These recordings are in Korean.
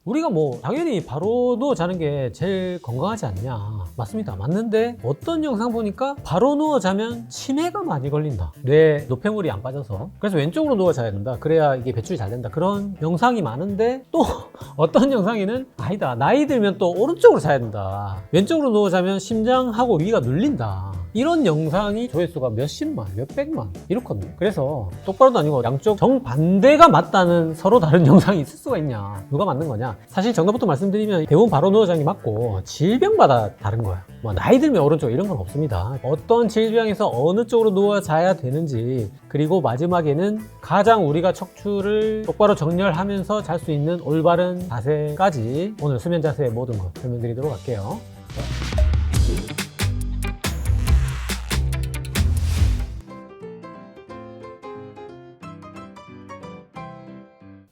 우리가 뭐 당연히 바로 누워 자는 게 제일 건강하지 않냐. 맞습니다. 맞는데 어떤 영상 보니까 바로 누워 자면 치매가 많이 걸린다. 뇌 노폐물이 안 빠져서. 그래서 왼쪽으로 누워 자야 된다. 그래야 이게 배출이 잘 된다. 그런 영상이 많은데 또 어떤 영상에는 아니다. 나이 들면 또 오른쪽으로 자야 된다. 왼쪽으로 누워 자면 심장하고 위가 눌린다. 이런 영상이 조회수가 몇십만, 몇백만 이렇거든요. 그래서 똑바로도 아니고 양쪽 정반대가 맞다는 서로 다른 영상이 있을 수가 있냐. 누가 맞는 거냐. 사실 정답부터 말씀드리면 대부분 바로 누워 자는 게 맞고 질병마다 다른 거예요. 뭐 나이 들면 오른쪽 이런 건 없습니다. 어떤 질병에서 어느 쪽으로 누워 자야 되는지, 그리고 마지막에는 가장 우리가 척추를 똑바로 정렬하면서 잘 수 있는 올바른 자세까지 오늘 수면 자세의 모든 것 설명드리도록 할게요.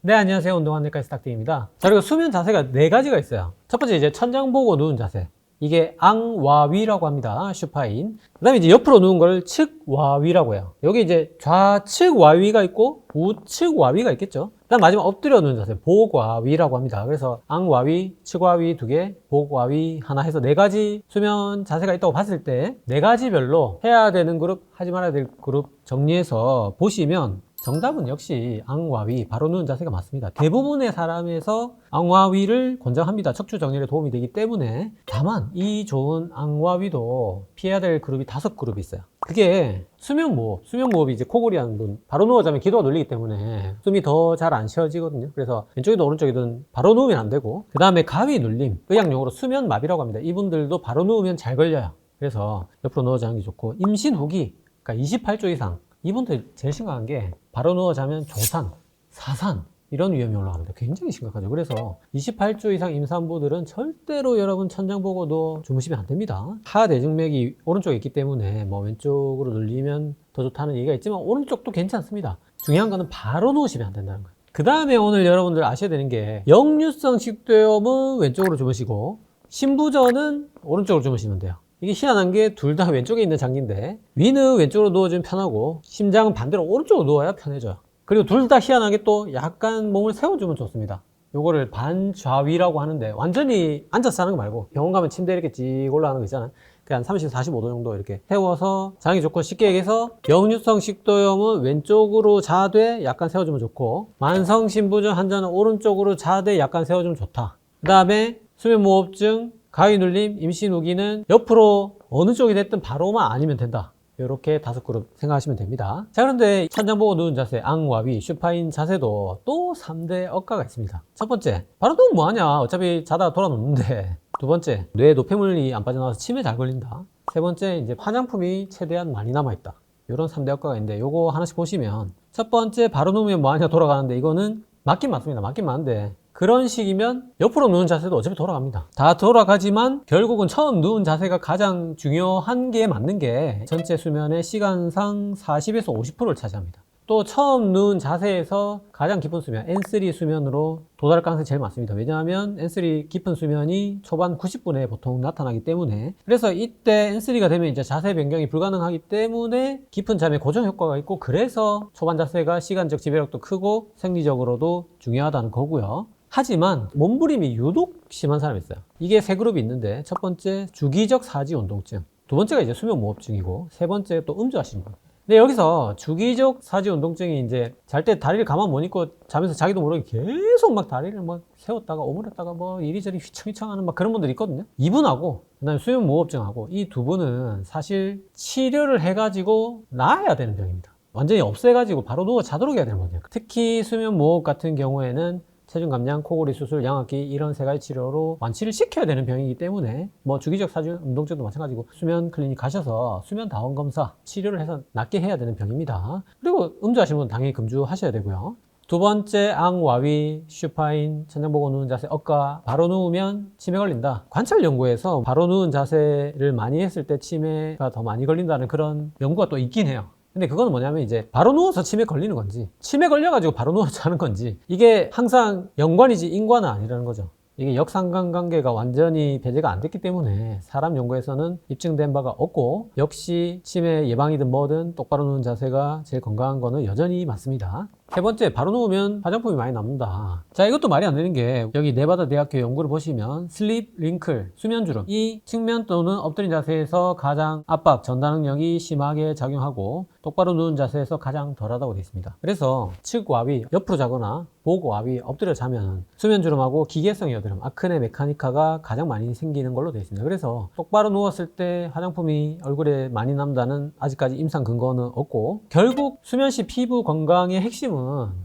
네, 안녕하세요. 운동한 내과의 스탁드입니다. 자, 그리고 수면 자세가 4가지가 있어요. 첫 번째 이제 천장 보고 누운 자세. 이게 앙와위라고 합니다. 슈파인. 그 다음에 이제 옆으로 누운 걸 측와위라고 해요. 여기 이제 좌측 와위가 있고 우측 와위가 있겠죠. 그 다음 마지막 엎드려 누운 자세 복와위라고 합니다. 그래서 앙와위, 측와위 2개, 복와위 하나 해서 4가지 수면 자세가 있다고 봤을 때 4가지별로 해야 되는 그룹, 하지 말아야 될 그룹 정리해서 보시면 정답은 역시 앙와위, 바로 누운 자세가 맞습니다. 대부분의 사람에서 앙와위를 권장합니다. 척추 정렬에 도움이 되기 때문에. 다만 이 좋은 앙와위도 피해야 될 그룹이 5그룹이 있어요. 그게 수면무호흡이 이제 코골이 하는 분, 바로 누워 자면 기도가 눌리기 때문에 숨이 더 잘 안 쉬어지거든요. 그래서 왼쪽이든 오른쪽이든 바로 누우면 안 되고, 그 다음에 가위 눌림, 의학용어로 수면마비라고 합니다. 이분들도 바로 누우면 잘 걸려요. 그래서 옆으로 누워 자는 게 좋고, 임신 후기, 그러니까 28주 이상, 이분들 제일 심각한 게 바로 누워 자면 조산, 사산 이런 위험이 올라갑니다. 굉장히 심각하죠. 그래서 28주 이상 임산부들은 절대로 여러분 천장 보고 누워 주무시면 안 됩니다. 하대중맥이 오른쪽에 있기 때문에 뭐 왼쪽으로 눌리면 더 좋다는 얘기가 있지만 오른쪽도 괜찮습니다. 중요한 거는 바로 누우시면 안 된다는 거예요. 그 다음에 오늘 여러분들 아셔야 되는 게 역류성 식도염은 왼쪽으로 주무시고 신부전은 오른쪽으로 주무시면 돼요. 이게 희한한 게 둘 다 왼쪽에 있는 장기인데 위는 왼쪽으로 누워주면 편하고 심장은 반대로 오른쪽으로 누워야 편해져요. 그리고 둘 다 희한하게 또 약간 몸을 세워주면 좋습니다. 요거를 반좌위라고 하는데 완전히 앉아서 자는 거 말고 병원 가면 침대 이렇게 찍 올라가는 거 있잖아요. 그냥 30, 45도 정도 이렇게 세워서 자는 게 좋고, 쉽게 얘기해서 역류성 식도염은 왼쪽으로 자되 약간 세워주면 좋고, 만성 신부전 환자는 오른쪽으로 자되 약간 세워주면 좋다. 그 다음에 수면무호흡증, 가위 눌림, 임신 후기는 옆으로 어느 쪽이 됐든 바로만 아니면 된다. 이렇게 5그룹 생각하시면 됩니다. 자, 그런데 천장 보고 누운 자세, 앙와위, 슈파인 자세도 또 3대 억가가 있습니다. 첫 번째, 바로 누우면 뭐하냐, 어차피 자다가 돌아눕는데. 두 번째, 뇌에 노폐물이 안 빠져나와서 치매 잘 걸린다. 세 번째, 이제 화장품이 최대한 많이 남아있다. 이런 3대 억가가 있는데 요거 하나씩 보시면, 첫 번째, 바로 누우면 뭐하냐 돌아가는데, 이거는 맞긴 맞습니다. 맞긴 맞는데 그런 식이면 옆으로 누운 자세도 어차피 돌아갑니다. 다 돌아가지만 결국은 처음 누운 자세가 가장 중요한 게 맞는 게 전체 수면의 시간상 40에서 50%를 차지합니다. 또 처음 누운 자세에서 가장 깊은 수면, N3 수면으로 도달할 가능성이 제일 많습니다. 왜냐하면 N3 깊은 수면이 초반 90분에 보통 나타나기 때문에. 그래서 이때 N3가 되면 이제 자세 변경이 불가능하기 때문에 깊은 잠의 고정 효과가 있고, 그래서 초반 자세가 시간적 지배력도 크고 생리적으로도 중요하다는 거고요. 하지만 몸부림이 유독 심한 사람이 있어요. 이게 3그룹이 있는데, 첫 번째 주기적 사지 운동증, 두 번째가 이제 수면무호흡증이고, 세 번째 또 음주하시는 분. 근데 여기서 주기적 사지 운동증이 이제 잘 때 다리를 가만 못 입고 자면서 자기도 모르게 계속 막 다리를 막 세웠다가 오므렸다가 뭐 이리저리 휘청휘청 하는 막 그런 분들이 있거든요. 이분하고 그다음에 수면무호흡증하고 이 두 분은 사실 치료를 해가지고 나아야 되는 병입니다. 완전히 없애가지고 바로 누워 자도록 해야 되는 거죠. 특히 수면무호흡 같은 경우에는 체중 감량, 코골이 수술, 양압기 이런 3가지 치료로 완치를 시켜야 되는 병이기 때문에 뭐 주기적 사지 운동증도 마찬가지고 수면 클리닉 가셔서 수면 다원 검사 치료를 해서 낫게 해야 되는 병입니다. 그리고 음주하시는 분은 당연히 금주하셔야 되고요. 두 번째, 앙와위, 슈파인, 천장 보고 누운 자세 억가. 바로 누우면 치매 걸린다. 관찰 연구에서 바로 누운 자세를 많이 했을 때 치매가 더 많이 걸린다는 그런 연구가 또 있긴 해요. 근데 그거는 뭐냐면 이제 바로 누워서 치매 걸리는 건지, 치매 걸려가지고 바로 누워서 자는 건지, 이게 항상 연관이지 인과는 아니라는 거죠. 이게 역상관관계가 완전히 배제가 안 됐기 때문에 사람 연구에서는 입증된 바가 없고, 역시 치매 예방이든 뭐든 똑바로 누운 자세가 제일 건강한 거는 여전히 맞습니다. 세 번째, 바로 누우면 화장품이 많이 남는다. 자, 이것도 말이 안 되는 게 여기 네바다 대학교 연구를 보시면 슬립 링클, 수면주름, 이 측면 또는 엎드린 자세에서 가장 압박, 전달 능력이 심하게 작용하고 똑바로 누운 자세에서 가장 덜하다고 되어 있습니다. 그래서 측 와위, 옆으로 자거나 목 와위, 엎드려 자면 수면주름하고 기계성 여드름, 아크네 메카니카가 가장 많이 생기는 걸로 되어 있습니다. 그래서 똑바로 누웠을 때 화장품이 얼굴에 많이 남다는 아직까지 임상 근거는 없고, 결국 수면 시 피부 건강의 핵심은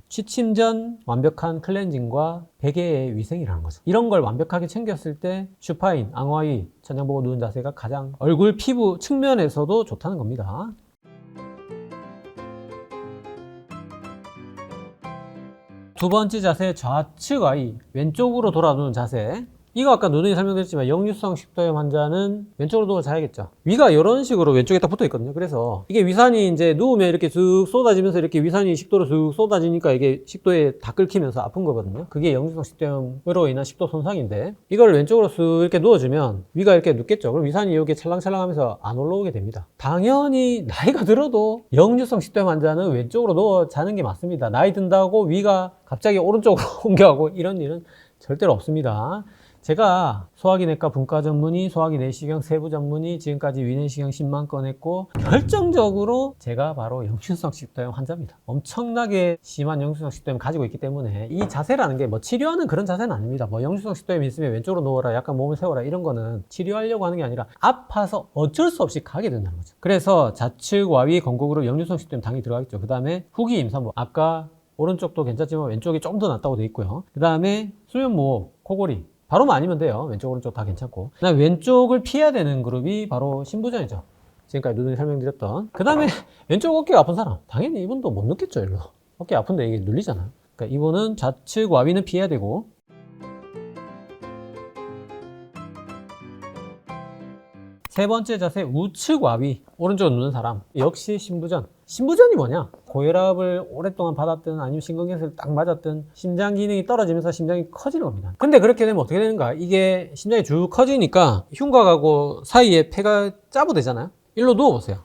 취침 전 완벽한 클렌징과 베개의 위생이라는 거죠. 이런 걸 완벽하게 챙겼을 때 슈파인, 앙와위, 천장 보고 누운 자세가 가장 얼굴 피부 측면에서도 좋다는 겁니다. 두 번째 자세, 좌측 와위, 왼쪽으로 돌아 누운 자세. 이거 아까 누누이 설명드렸지만 역류성 식도염 환자는 왼쪽으로 누워 자야겠죠. 위가 이런 식으로 왼쪽에 딱 붙어 있거든요. 그래서 이게 위산이 이제 누우면 이렇게 쑥 쏟아지면서 이렇게 위산이 식도로 쑥 쏟아지니까 이게 식도에 다 끓기면서 아픈 거거든요. 그게 역류성 식도염으로 인한 식도 손상인데, 이걸 왼쪽으로 쑥 이렇게 누워주면 위가 이렇게 눕겠죠. 그럼 위산이 여기 찰랑찰랑하면서 안 올라오게 됩니다. 당연히 나이가 들어도 역류성 식도염 환자는 왼쪽으로 누워 자는 게 맞습니다. 나이 든다고 위가 갑자기 오른쪽으로 옮겨가고 이런 일은 절대로 없습니다. 제가 소화기내과 분과 전문의, 소화기 내시경 세부 전문의, 지금까지 위내시경 10만 건 했고, 결정적으로 제가 바로 역류성 식도염 환자입니다. 엄청나게 심한 역류성 식도염 가지고 있기 때문에 이 자세라는 게 뭐 치료하는 그런 자세는 아닙니다. 뭐 역류성 식도염이 있으면 왼쪽으로 누워라, 약간 몸을 세워라, 이런 거는 치료하려고 하는 게 아니라 아파서 어쩔 수 없이 가게 된다는 거죠. 그래서 좌측 와위 건국으로 역류성 식도염 당연히 들어가겠죠. 그 다음에 후기 임산부, 아까 오른쪽도 괜찮지만 왼쪽이 좀 더 낫다고 돼 있고요. 그 다음에 수면무호, 코골이, 바로만 아니면 돼요. 왼쪽 오른쪽 다 괜찮고. 그다음 왼쪽을 피해야 되는 그룹이 바로 신부전이죠. 지금까지 누누이 설명드렸던. 그 다음에 왼쪽 어깨가 아픈 사람, 당연히 이분도 못 느꼈죠. 일로 어깨 아픈데 이게 눌리잖아요. 그러니까 이분은 좌측 와위는 피해야 되고, 세 번째 자세, 우측 와위, 오른쪽으로 누는 사람, 역시 신부전. 신부전이 뭐냐? 고혈압을 오랫동안 받았든 아니면 심근경색을 딱 맞았든 심장 기능이 떨어지면서 심장이 커지는 겁니다. 근데 그렇게 되면 어떻게 되는가? 이게 심장이 쭉 커지니까 흉곽하고 사이에 폐가 짜부되잖아요. 일로 누워보세요.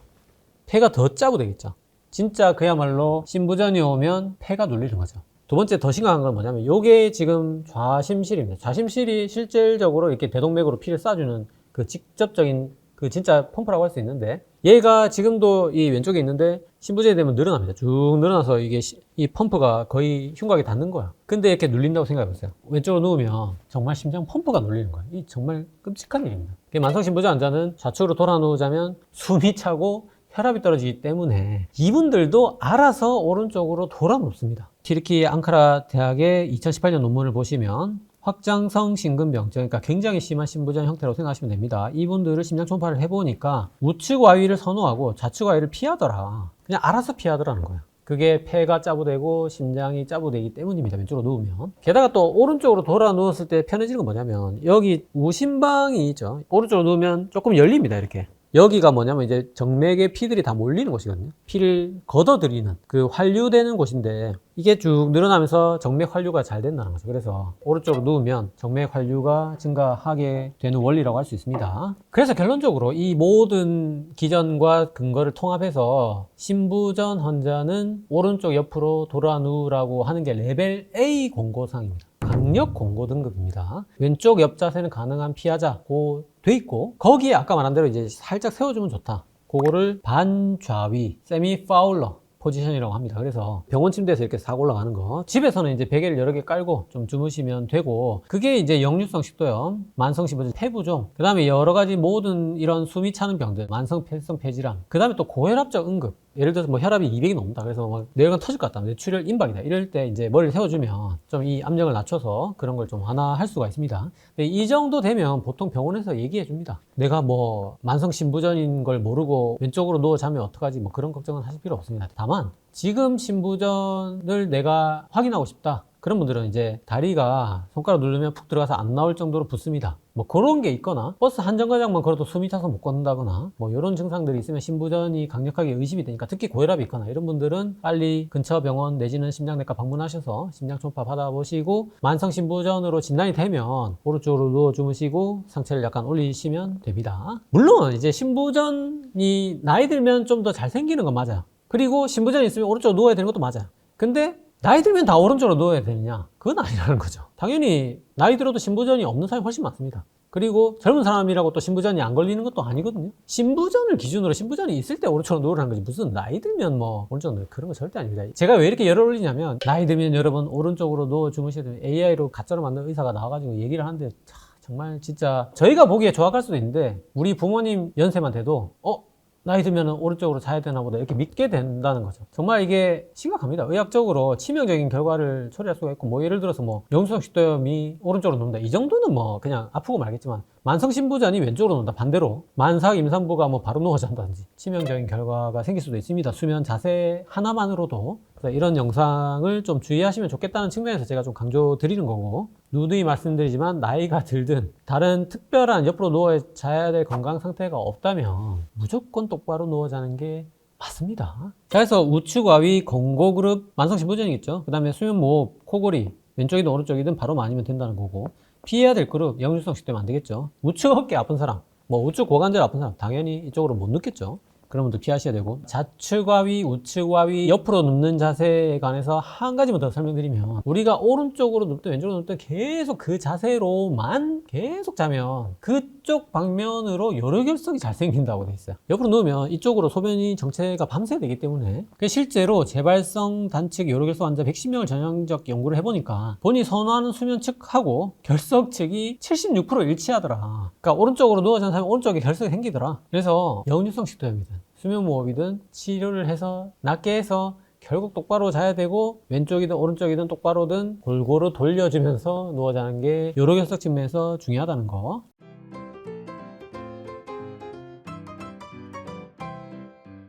폐가 더 짜부되겠죠. 진짜 그야말로 신부전이 오면 폐가 눌리는 거죠. 두 번째 더 심각한 건 뭐냐면, 이게 지금 좌심실입니다. 좌심실이 실질적으로 이렇게 대동맥으로 피를 쏴주는 그 직접적인 그 진짜 펌프라고 할 수 있는데, 얘가 지금도 이 왼쪽에 있는데 신부전이 되면 늘어납니다. 쭉 늘어나서 이게 이 펌프가 거의 흉곽에 닿는 거야. 근데 이렇게 눌린다고 생각해 보세요. 왼쪽으로 누우면 정말 심장 펌프가 눌리는 거야. 이 정말 끔찍한 일입니다. 만성신부전 환자는 좌측으로 돌아 누우자면 숨이 차고 혈압이 떨어지기 때문에 이분들도 알아서 오른쪽으로 돌아 눕습니다. 티르키 앙카라 대학의 2018년 논문을 보시면 확장성 심근병, 그러니까 굉장히 심한 신부전 형태로 생각하시면 됩니다. 이분들을 심장 초음파를 해보니까 우측 와위를 선호하고 좌측 와위를 피하더라. 그냥 알아서 피하더라는 거예요. 그게 폐가 짜부되고 심장이 짜부되기 때문입니다. 왼쪽으로 누우면. 게다가 또 오른쪽으로 돌아 누웠을 때 편해지는 건 뭐냐면, 여기 우심방이 있죠. 오른쪽으로 누우면 조금 열립니다. 이렇게. 여기가 뭐냐면 이제 정맥에 피들이 다 몰리는 곳이거든요. 피를 걷어들이는 그 환류되는 곳인데, 이게 쭉 늘어나면서 정맥 환류가 잘 된다는 거죠. 그래서 오른쪽으로 누우면 정맥 환류가 증가하게 되는 원리라고 할 수 있습니다. 그래서 결론적으로 이 모든 기전과 근거를 통합해서 신부전 환자는 오른쪽 옆으로 돌아 누우라고 하는 게 레벨 A 공고사항입니다. 강력 공고 등급입니다. 왼쪽 옆 자세는 가능한 피하자고 돼 있고, 거기에 아까 말한 대로 이제 살짝 세워주면 좋다. 그거를 반좌위, 세미 파울러 포지션이라고 합니다. 그래서 병원 침대에서 이렇게 싹 올라가는 거, 집에서는 이제 베개를 여러 개 깔고 좀 주무시면 되고, 그게 이제 역류성 식도염, 만성신부전, 폐부종, 그 다음에 여러 가지 모든 이런 숨이 차는 병들, 만성폐성 폐질환, 그 다음에 또 고혈압적 응급, 예를 들어서 뭐 혈압이 200이 넘는다, 그래서 막 뇌가 터질 것 같다, 뇌출혈 임박이다, 이럴 때 이제 머리를 세워주면 좀 이 압력을 낮춰서 그런 걸 좀 완화할 수가 있습니다. 근데 이 정도 되면 보통 병원에서 얘기해 줍니다. 내가 뭐 만성신부전인 걸 모르고 왼쪽으로 누워 자면 어떡하지, 뭐 그런 걱정은 하실 필요 없습니다. 다만 지금 신부전을 내가 확인하고 싶다, 그런 분들은 이제 다리가 손가락 누르면 푹 들어가서 안 나올 정도로 붓습니다. 뭐 그런 게 있거나, 버스 한 정거장만 걸어도 숨이 차서 못 걷는다거나, 뭐 이런 증상들이 있으면 신부전이 강력하게 의심이 되니까, 특히 고혈압이 있거나 이런 분들은 빨리 근처 병원 내지는 심장내과 방문하셔서 심장 초음파 받아보시고, 만성 신부전으로 진단이 되면 오른쪽으로 누워 주무시고 상체를 약간 올리시면 됩니다. 물론 이제 신부전이 나이 들면 좀 더 잘 생기는 건 맞아요. 그리고 신부전이 있으면 오른쪽으로 누워야 되는 것도 맞아요. 근데 나이 들면 다 오른쪽으로 누워야 되느냐? 그건 아니라는 거죠. 당연히 나이 들어도 신부전이 없는 사람이 훨씬 많습니다. 그리고 젊은 사람이라고 또 신부전이 안 걸리는 것도 아니거든요. 신부전을 기준으로 신부전이 있을 때 오른쪽으로 누우라는 거지, 무슨 나이 들면 뭐 오른쪽으로 누워, 그런 거 절대 아닙니다. 제가 왜 이렇게 열을 올리냐면, 나이 들면 여러분 오른쪽으로 누워 주무셔야 돼요. AI로 가짜로 만든 의사가 나와가지고 얘기를 하는데 정말 진짜 저희가 보기에 조악할 수도 있는데, 우리 부모님 연세만 돼도 나이 들면 오른쪽으로 자야 되나 보다 이렇게 믿게 된다는 거죠. 정말 이게 심각합니다. 의학적으로 치명적인 결과를 초래할 수가 있고, 뭐 예를 들어서 뭐 영수증식도염이 오른쪽으로 눕는다, 이 정도는 뭐 그냥 아프고 말겠지만, 만성신부전이 왼쪽으로 눕는다, 반대로 만삭 임산부가 뭐 바로 누워 잔다든지 치명적인 결과가 생길 수도 있습니다. 수면 자세 하나만으로도. 그래서 이런 영상을 좀 주의하시면 좋겠다는 측면에서 제가 좀 강조 드리는 거고, 누누이 말씀드리지만 나이가 들든 다른 특별한 옆으로 누워 자야 될 건강 상태가 없다면 무조건 똑바로 누워 자는 게 맞습니다. 자, 그래서 우측와위 공고그룹 만성신부전이겠죠. 그 다음에 수면무호흡, 코골이, 왼쪽이든 오른쪽이든 바로 아니면 된다는 거고, 피해야 될 그룹 역류성식되면 안 되겠죠. 우측 어깨 아픈 사람, 뭐 우측 고관절 아픈 사람 당연히 이쪽으로 못 눕겠죠. 그런 분들 피하셔야 되고, 좌측와위, 우측와위, 옆으로 눕는 자세에 관해서 한 가지만 더 설명드리면, 우리가 오른쪽으로 눕든 왼쪽으로 눕든 계속 그 자세로만 계속 자면 그쪽 방면으로 요로결석이 잘 생긴다고 돼 있어요. 옆으로 누우면 이쪽으로 소변이 정체가 밤새 되기 때문에, 실제로 재발성 단측 요로결석 환자 110명을 전형적 연구를 해보니까 본인이 선호하는 수면 측하고 결석 측이 76% 일치하더라. 그러니까 오른쪽으로 누워 자는 사람이 오른쪽에 결석이 생기더라. 그래서 역류성 식도염이든 수면무호흡이든 치료를 해서 낫게 해서 결국 똑바로 자야 되고, 왼쪽이든 오른쪽이든 똑바로든 골고루 돌려주면서 누워 자는 게 요로결석 측면에서 중요하다는 거.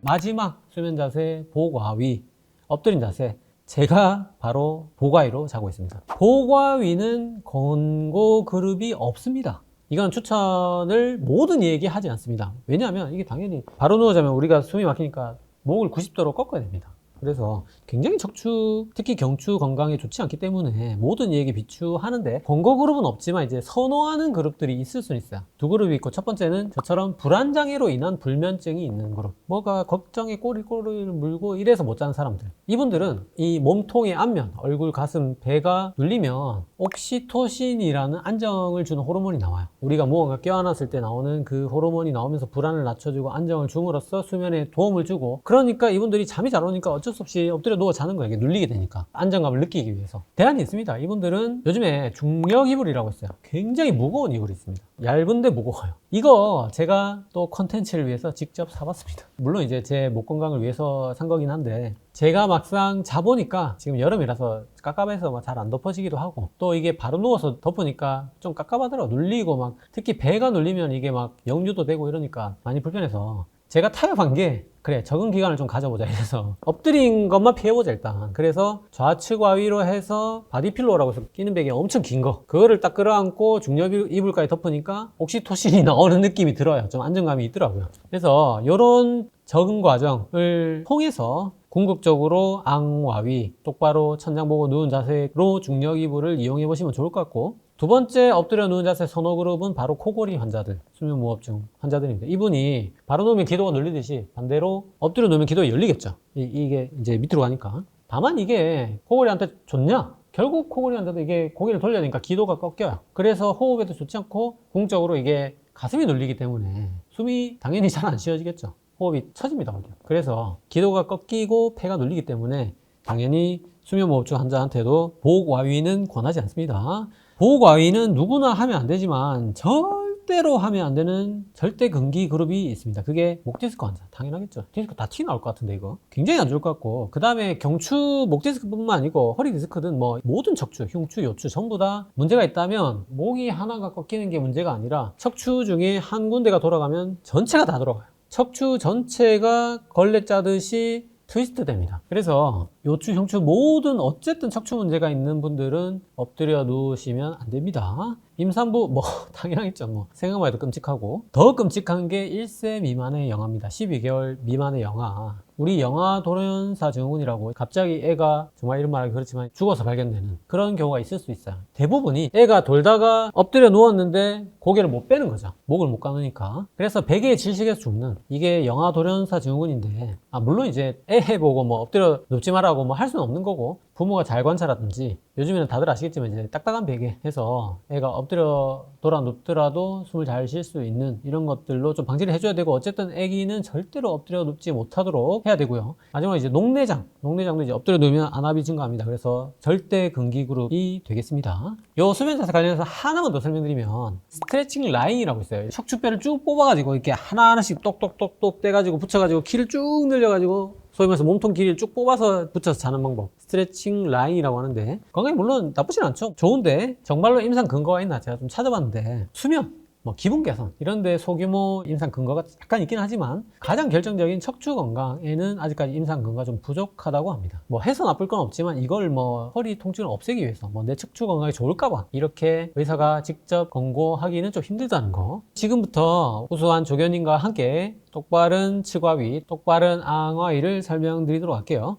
마지막 수면 자세, 복와위, 엎드린 자세. 제가 바로 복와위로 자고 있습니다. 복와위는 권고 그룹이 없습니다. 이건 추천을 모든 이에게 하지 않습니다. 왜냐하면 이게 당연히 바로 누워 자면 우리가 숨이 막히니까 목을 90도로 꺾어야 됩니다. 그래서 굉장히 척추, 특히 경추 건강에 좋지 않기 때문에 모든 이에게 비추하는데, 권고 그룹은 없지만 이제 선호하는 그룹들이 있을 수는 있어요. 두 그룹이 있고, 첫 번째는 저처럼 불안장애로 인한 불면증이 있는 그룹, 뭐가 걱정에 꼬리를 물고 이래서 못 자는 사람들, 이분들은 이 몸통의 앞면, 얼굴, 가슴, 배가 눌리면 옥시토신이라는 안정을 주는 호르몬이 나와요. 우리가 무언가 껴안았을 때 나오는 그 호르몬이 나오면서 불안을 낮춰주고 안정을 줌으로써 수면에 도움을 주고, 그러니까 이분들이 잠이 잘 오니까 어쩔 수 없이 엎드려 누워 자는 거예요. 이게 눌리게 되니까 안정감을 느끼기 위해서. 대안이 있습니다. 이분들은 요즘에 중력 이불이라고 있어요. 굉장히 무거운 이불이 있습니다. 얇은데 무거워요. 이거 제가 또 컨텐츠를 위해서 직접 사봤습니다. 물론 이제 제 목 건강을 위해서 산 거긴 한데, 제가 막상 자보니까 지금 여름이라서 깝깝해서 잘 안 덮어지기도 하고, 또 이게 바로 누워서 덮으니까 좀 깝깝하더라고. 눌리고 막, 특히 배가 눌리면 이게 막 역류도 되고 이러니까 많이 불편해서 제가 타협한 게, 그래 적응 기간을 좀 가져보자 해서 엎드린 것만 피해보자 일단. 그래서 좌측와위로 해서 바디필로우라고 해서 끼는 베개 엄청 긴 거, 그거를 딱 끌어안고 중력 이불까지 덮으니까 옥시토신이 나오는 느낌이 들어요. 좀 안정감이 있더라고요. 그래서 이런 적응 과정을 통해서 궁극적으로 앙와위, 똑바로 천장 보고 누운 자세로 중력 이불을 이용해 보시면 좋을 것 같고, 두 번째 엎드려 누운 자세 선호 그룹은 바로 코골이 환자들, 수면무호흡증 환자들입니다. 이분이 바로 누우면 기도가 눌리듯이 반대로 엎드려 누우면 기도가 열리겠죠. 이게 이제 밑으로 가니까. 다만 이게 코골이한테 좋냐? 결국 코골이한테도 이게 고개를 돌려야 되니까 기도가 꺾여요. 그래서 호흡에도 좋지 않고, 궁극적으로 이게 가슴이 눌리기 때문에 숨이 당연히 잘 안 쉬어지겠죠. 호흡이 처집니다. 그래서 기도가 꺾이고 폐가 눌리기 때문에 당연히 수면무호흡증 환자한테도 복와위는 권하지 않습니다. 복와위는 누구나 하면 안 되지만 절대로 하면 안 되는 절대 금기 그룹이 있습니다. 그게 목디스크 환자. 당연하겠죠. 디스크 다 튀어나올 것 같은데 이거 굉장히 안 좋을 것 같고, 그 다음에 경추 목디스크뿐만 아니고 허리 디스크든 뭐 모든 척추, 흉추, 요추 전부 다 문제가 있다면, 목이 하나가 꺾이는 게 문제가 아니라 척추 중에 한 군데가 돌아가면 전체가 다 돌아가요. 척추 전체가 걸레 짜듯이 트위스트 됩니다. 그래서 요추, 흉추 모든 어쨌든 척추 문제가 있는 분들은 엎드려 누우시면 안 됩니다. 임산부 뭐 당연하겠죠. 뭐 생각만 해도 끔찍하고, 더 끔찍한 게 1세 미만의 영아입니다. 12개월 미만의 영아. 우리 영아 돌연사 증후군이라고 갑자기 애가, 정말 이런 말하기 그렇지만 죽어서 발견되는 그런 경우가 있을 수 있어요. 대부분이 애가 돌다가 엎드려 누웠는데 고개를 못 빼는 거죠. 목을 못 감으니까. 그래서 베개에 질식해서 죽는, 이게 영아 돌연사 증후군인데, 물론 이제 애 해보고 뭐 엎드려 눕지 말라고 뭐 할 수는 없는 거고, 부모가 잘 관찰하든지, 요즘에는 다들 아시겠지만 이제 딱딱한 베개 해서 애가 엎드려 돌아 눕더라도 숨을 잘 쉴 수 있는 이런 것들로 좀 방지를 해줘야 되고, 어쨌든 애기는 절대로 엎드려 눕지 못하도록 해야 되고요. 마지막으로 이제 농내장도 이제 엎드려 누우면 안압이 증가합니다. 그래서 절대 금기 그룹이 되겠습니다. 요 수면 자세 관련해서 하나만 더 설명드리면, 스트레칭 라인이라고 있어요. 척추뼈를 쭉 뽑아가지고 이렇게 하나하나씩 똑똑똑똑 떼가지고 붙여가지고 키를 쭉 늘려가지고 소위 말해서 몸통 길이를 쭉 뽑아서 붙여서 자는 방법, 스트레칭 라인이라고 하는데, 건강에 물론 나쁘진 않죠. 좋은데 정말로 임상 근거가 있나 제가 좀 찾아봤는데, 수면, 기분 개선 이런 데 소규모 임상 근거가 약간 있긴 하지만 가장 결정적인 척추 건강에는 아직까지 임상 근거가 좀 부족하다고 합니다. 해서 나쁠 건 없지만 이걸 허리 통증을 없애기 위해서 내 척추 건강이 좋을까 봐 이렇게 의사가 직접 권고하기는 좀 힘들다는 거. 지금부터 우수한 조교님과 함께 똑바른 측과 위, 똑바른 앙과 위를 설명드리도록 할게요.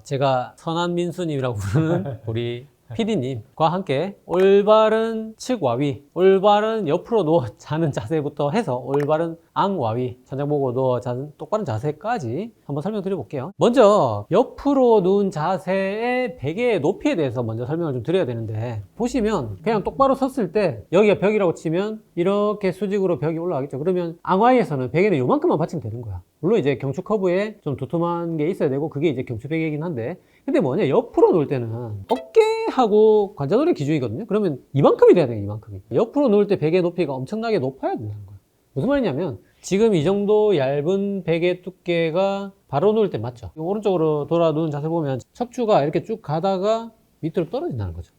제가 선한 민수님이라고 부르는 우리 PD님과 함께 올바른 측와위, 올바른 옆으로 누워 자는 자세부터 해서 올바른 앙와위, 천장 보고 누워 자는 똑바른 자세까지 한번 설명드려 볼게요. 먼저 옆으로 누운 자세의 베개의 높이에 대해서 먼저 설명을 좀 드려야 되는데, 보시면 그냥 똑바로 섰을 때 여기가 벽이라고 치면 이렇게 수직으로 벽이 올라가겠죠. 그러면 앙와위에서는 베개는 요만큼만 받치면 되는 거야. 물론 이제 경추 커브에 좀 두툼한 게 있어야 되고 그게 이제 경추 베개이긴 한데, 근데 옆으로 누울 때는 어깨하고 관자놀이 기준이거든요. 그러면 이만큼이 돼야 돼요. 이만큼이. 옆으로 누울 때 베개 높이가 엄청나게 높아야 된다는 거예요. 무슨 말이냐면 지금 이 정도 얇은 베개 두께가 바로 누울 때 맞죠? 오른쪽으로 돌아 누운 자세 보면 척추가 이렇게 쭉 가다가 밑으로 떨어진다는 거죠.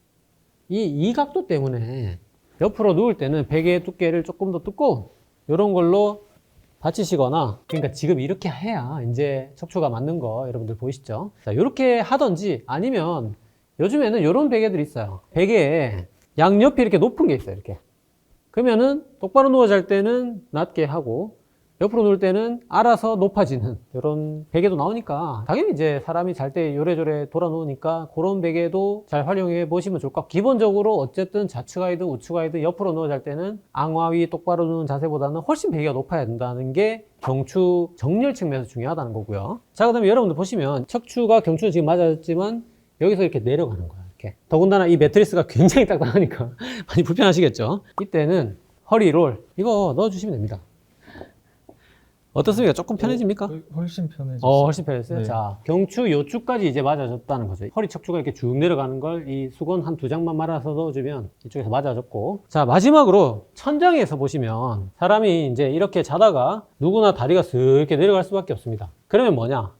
이 각도 때문에 옆으로 누울 때는 베개 두께를 조금 더 두꺼운 이런 걸로 받치시거나, 그러니까 지금 이렇게 해야 이제 척추가 맞는 거 여러분들 보이시죠? 자, 이렇게 하든지, 아니면 요즘에는 이런 베개들이 있어요. 베개에 양옆이 이렇게 높은 게 있어요. 이렇게. 그러면은 똑바로 누워 잘 때는 낮게 하고 옆으로 누울 때는 알아서 높아지는 이런 베개도 나오니까, 당연히 이제 사람이 잘 때 요래조래 돌아 누우니까 그런 베개도 잘 활용해 보시면 좋을 것 같고, 기본적으로 어쨌든 좌측하이든 우측하이든 옆으로 누워 잘 때는 앙와위 똑바로 누운 자세보다는 훨씬 베개가 높아야 된다는 게 경추 정렬 측면에서 중요하다는 거고요. 자, 그 다음에 여러분들 보시면 척추가 경추는 지금 맞았지만 여기서 이렇게 내려가는 거야. 이렇게. 더군다나 이 매트리스가 굉장히 딱딱하니까 많이 불편하시겠죠. 이때는 허리롤 이거 넣어주시면 됩니다. 어떻습니까? 조금 편해집니까? 훨씬 편해졌어요. 훨씬 편해졌어요? 네. 자, 경추 요축까지 이제 맞아졌다는 거죠. 허리 척추가 이렇게 쭉 내려가는 걸 이 수건 한 두 장만 말아서 넣어주면 이쪽에서 맞아졌고. 자, 마지막으로 천장에서 보시면 사람이 이제 이렇게 자다가 누구나 다리가 쓱 이렇게 내려갈 수밖에 없습니다. 그러면 뭐냐?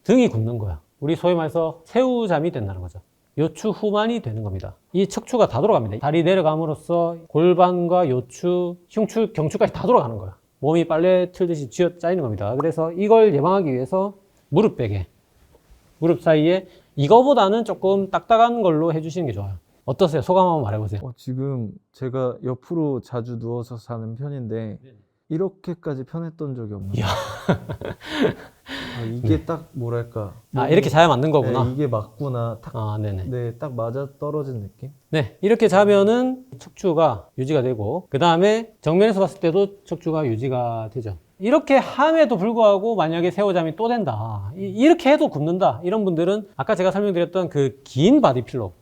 등이 굽는 거야. 우리 소위 말해서 새우잠이 된다는 거죠. 요추 후만이 되는 겁니다. 이 척추가 다 돌아갑니다. 다리 내려감으로써 골반과 요추, 흉추, 경추까지 다 돌아가는 거야. 몸이 빨래 틀듯이 쥐어 짜이는 겁니다. 그래서 이걸 예방하기 위해서 무릎 베개, 무릎 사이에 이거보다는 조금 딱딱한 걸로 해주시는 게 좋아요. 어떠세요? 소감 한번 말해보세요. 지금 제가 옆으로 자주 누워서 자는 편인데 이렇게까지 편했던 적이 없는 것 같아요. 이게 딱 뭐랄까. 이렇게 자야 맞는 거구나. 네, 이게 맞구나. 네네. 네, 딱 맞아 떨어진 느낌? 네, 이렇게 자면은 척추가 유지가 되고, 그 다음에 정면에서 봤을 때도 척추가 유지가 되죠. 이렇게 함에도 불구하고 만약에 새우잠이 또 된다, 이렇게 해도 굽는다, 이런 분들은 아까 제가 설명드렸던 그 긴 바디필로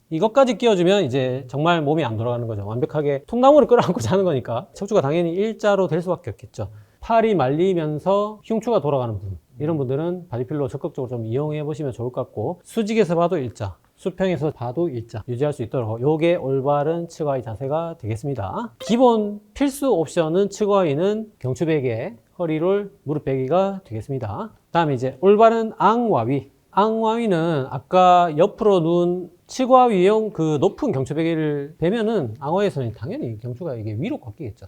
이것까지 끼워주면 이제 정말 몸이 안 돌아가는 거죠. 완벽하게 통나무를 끌어안고 자는 거니까 척추가 당연히 일자로 될 수밖에 없겠죠. 팔이 말리면서 흉추가 돌아가는 분, 이런 분들은 바디필로 적극적으로 좀 이용해 보시면 좋을 것 같고, 수직에서 봐도 일자, 수평에서 봐도 일자 유지할 수 있도록 요게 올바른 측와위 자세가 되겠습니다. 기본 필수 옵션은 측와위는 경추베개, 허리롤, 무릎 베개가 되겠습니다. 다음에 이제 올바른 앙와위. 앙와위는 아까 옆으로 누운 측와위용 그 높은 경추베개를 베면은 앙와위에서는 당연히 경추가 이게 위로 꺾이겠죠.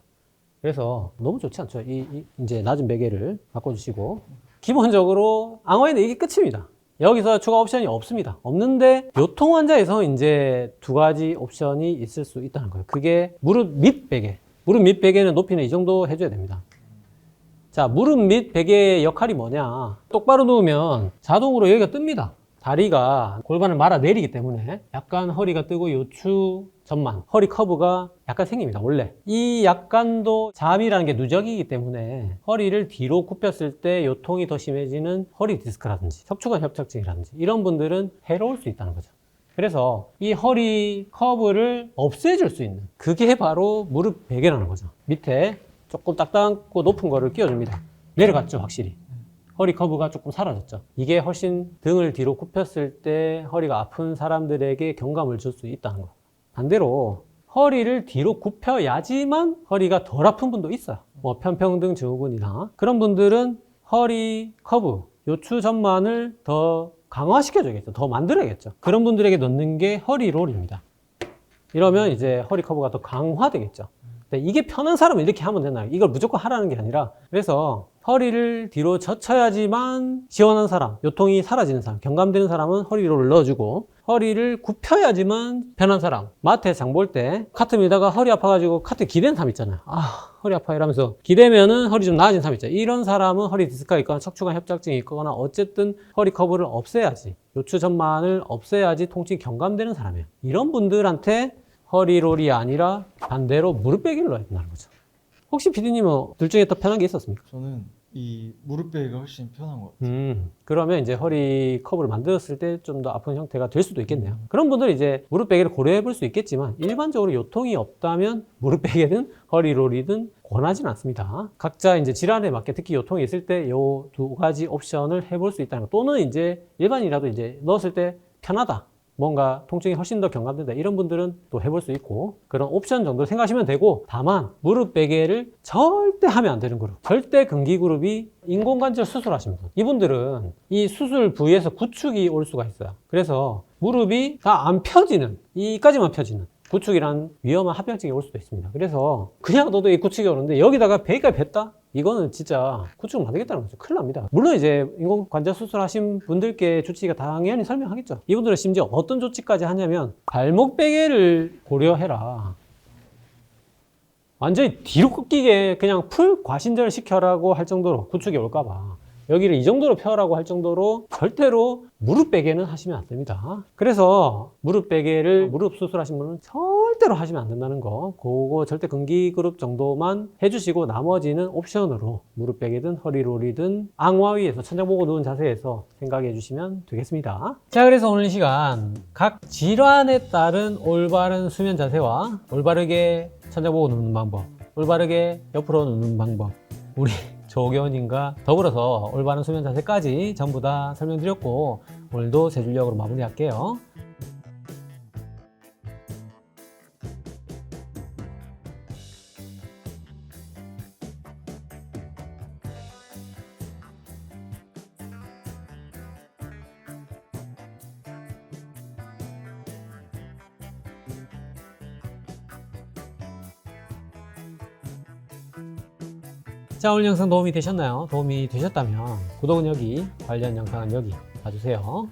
그래서 너무 좋지 않죠. 이제 낮은 베개를 바꿔주시고, 기본적으로 앙와위는 이게 끝입니다. 여기서 추가 옵션이 없습니다. 없는데 요통 환자에서 이제 두 가지 옵션이 있을 수 있다는 거예요. 그게 무릎 밑 베개. 무릎 밑 베개는 높이는 이 정도 해줘야 됩니다. 자, 무릎 밑 베개의 역할이 뭐냐? 똑바로 누우면 자동으로 여기가 뜹니다. 다리가 골반을 말아 내리기 때문에 약간 허리가 뜨고 요추 전만, 허리 커브가 약간 생깁니다. 원래 이 약간도 잠이라는 게 누적이기 때문에 허리를 뒤로 굽혔을 때 요통이 더 심해지는 허리 디스크라든지 척추관 협착증이라든지 이런 분들은 해로울 수 있다는 거죠. 그래서 이 허리 커브를 없애줄 수 있는 그게 바로 무릎 베개라는 거죠. 밑에 조금 딱딱하고 높은 거를 끼워줍니다. 내려갔죠, 확실히. 허리 커브가 조금 사라졌죠. 이게 훨씬 등을 뒤로 굽혔을 때 허리가 아픈 사람들에게 경감을 줄 수 있다는 거. 반대로 허리를 뒤로 굽혀야지만 허리가 덜 아픈 분도 있어요. 뭐 편평등 증후군이나 그런 분들은 허리 커브, 요추 전만을 더 강화시켜줘야겠죠. 더 만들어야겠죠. 그런 분들에게 넣는 게 허리 롤입니다. 이러면 이제 허리 커브가 더 강화되겠죠. 근데 이게 편한 사람은 이렇게 하면 되나요? 이걸 무조건 하라는 게 아니라, 그래서 허리를 뒤로 젖혀야지만 시원한 사람, 요통이 사라지는 사람, 경감되는 사람은 허리를 넣어주고, 허리를 굽혀야지만 편한 사람, 마트에 장 볼 때 카트 밀다가 허리 아파가지고 카트 기대는 사람 있잖아요. 아, 허리 아파 이러면서 기대면은 허리 좀 나아진 사람 있잖아요. 이런 사람은 허리 디스크가 있거나 척추관 협착증이 있거나 어쨌든 허리 커브를 없애야지, 요추 전만을 없애야지 통증이 경감되는 사람이에요. 이런 분들한테 허리롤이 아니라 반대로 무릎 베개를 넣어야 된다는 거죠. 혹시 PD님은 둘 중에 더 편한 게 있었습니까? 저는 이 무릎 베개가 훨씬 편한 것 같아요. 그러면 이제 허리 커브를 만들었을 때 좀 더 아픈 형태가 될 수도 있겠네요. 그런 분들은 이제 무릎 베개를 고려해 볼 수 있겠지만, 일반적으로 요통이 없다면 무릎 베개든 허리롤이든 권하지는 않습니다. 각자 이제 질환에 맞게 특히 요통이 있을 때 요 두 가지 옵션을 해볼 수 있다는 거. 또는 이제 일반이라도 이제 넣었을 때 편하다, 뭔가 통증이 훨씬 더 경감된다, 이런 분들은 또 해볼 수 있고, 그런 옵션 정도 생각하시면 되고, 다만 무릎 베개를 절대 하면 안 되는 그룹, 절대 금기 그룹이 인공관절 수술하신 분. 이분들은 이 수술 부위에서 구축이 올 수가 있어요. 그래서 무릎이 다 안 펴지는, 이까지만 펴지는 구축이란 위험한 합병증이 올 수도 있습니다. 그래서 그냥 너도 이 구축이 오는데 여기다가 베개까지 뱉다? 이거는 진짜 구축을 만들겠다는 거죠. 큰일 납니다. 물론 이제 인공관절 수술하신 분들께 조치가 당연히 설명하겠죠. 이분들은 심지어 어떤 조치까지 하냐면 발목 베개를 고려해라, 완전히 뒤로 꺾이게 그냥 풀 과신전을 시켜라고 할 정도로, 구축이 올까봐 여기를 이 정도로 펴라고 할 정도로 절대로 무릎 베개는 하시면 안 됩니다. 그래서 무릎 베개를 무릎 수술하신 분은 절대로 하시면 안 된다는 거, 그거 절대 금기 그룹 정도만 해주시고 나머지는 옵션으로 무릎 베개든 허리롤이든 앙와 위에서 천장 보고 누운 자세에서 생각해 주시면 되겠습니다. 자, 그래서 오늘 이 시간 각 질환에 따른 올바른 수면 자세와 올바르게 천장 보고 눕는 방법, 올바르게 옆으로 눕는 방법, 우리 조교원님과 더불어서 올바른 수면 자세까지 전부 다 설명드렸고, 오늘도 세 줄력으로 마무리할게요. 자, 오늘 영상 도움이 되셨나요? 도움이 되셨다면 구독은 여기, 관련 영상은 여기 봐주세요.